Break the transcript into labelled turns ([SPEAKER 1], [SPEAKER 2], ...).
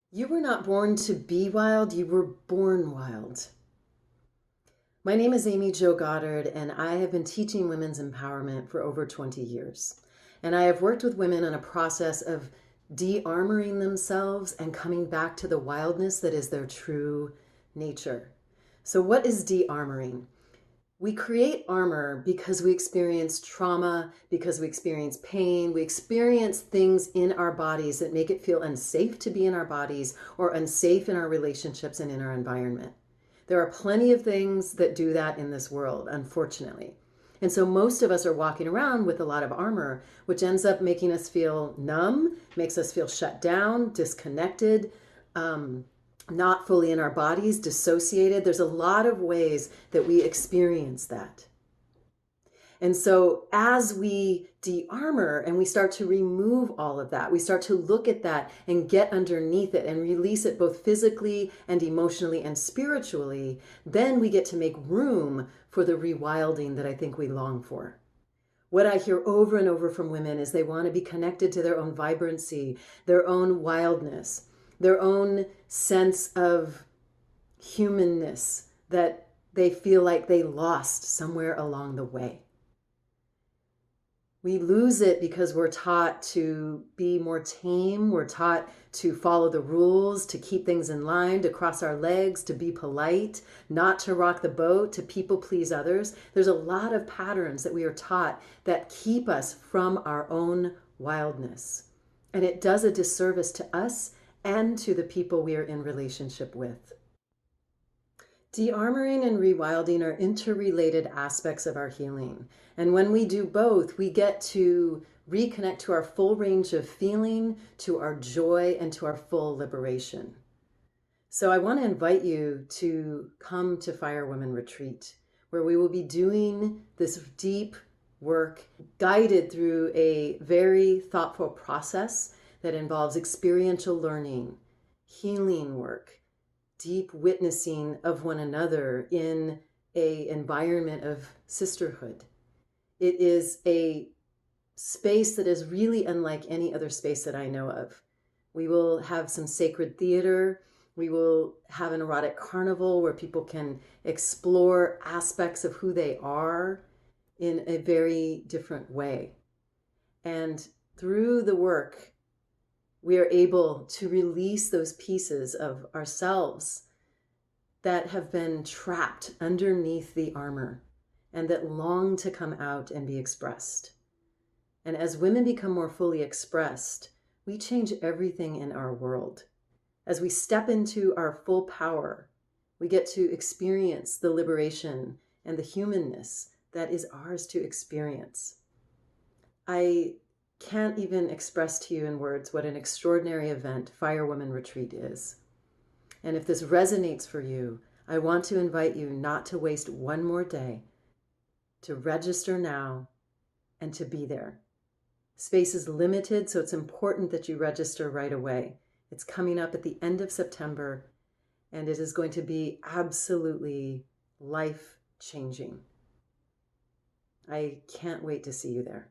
[SPEAKER 1] You were not born to be wild, you were born wild. My name is Amy Jo Goddard, and I have been teaching women's empowerment for over 20 years. And I have worked with women on a process of de-armoring themselves and coming back to the wildness that is their true nature. So, what is de-armoring? We create armor because we experience trauma, because we experience pain, we experience things in our bodies that make it feel unsafe to be in our bodies or unsafe in our relationships and in our environment. There are plenty of things that do that in this world, unfortunately. And so most of us are walking around with a lot of armor, which ends up making us feel numb, makes us feel shut down, disconnected, not fully in our bodies, dissociated. There's a lot of ways that we experience that. And so as we de-armor and we start to remove all of that, we start to look at that and get underneath it and release it both physically and emotionally and spiritually, then we get to make room for the rewilding that I think we long for. What I hear over and over from women is they want to be connected to their own vibrancy, their own wildness, their own sense of humanness that they feel like they lost somewhere along the way. We lose it because we're taught to be more tame. We're taught to follow the rules, to keep things in line, to cross our legs, to be polite, not to rock the boat, to people please others. There's a lot of patterns that we are taught that keep us from our own wildness. And it does a disservice to us and to the people we are in relationship with. De-armoring and rewilding are interrelated aspects of our healing. And when we do both, we get to reconnect to our full range of feeling, to our joy, and to our full liberation. So I want to invite you to come to Fire Women Retreat, where we will be doing this deep work guided through a very thoughtful process that involves experiential learning, healing work, deep witnessing of one another in an environment of sisterhood. It is a space that is really unlike any other space that I know of. We will have some sacred theater. We will have an erotic carnival where people can explore aspects of who they are in a very different way. And through the work, we are able to release those pieces of ourselves that have been trapped underneath the armor and that long to come out and be expressed. And as women become more fully expressed, we change everything in our world. As we step into our full power, we get to experience the liberation and the humanness that is ours to experience. I can't even express to you in words what an extraordinary event Fire Women Retreat is. And if this resonates for you, I want to invite you not to waste one more day, to register now and to be there. Space is limited, so it's important that you register right away. It's coming up at the end of September, and it is going to be absolutely life-changing. I can't wait to see you there.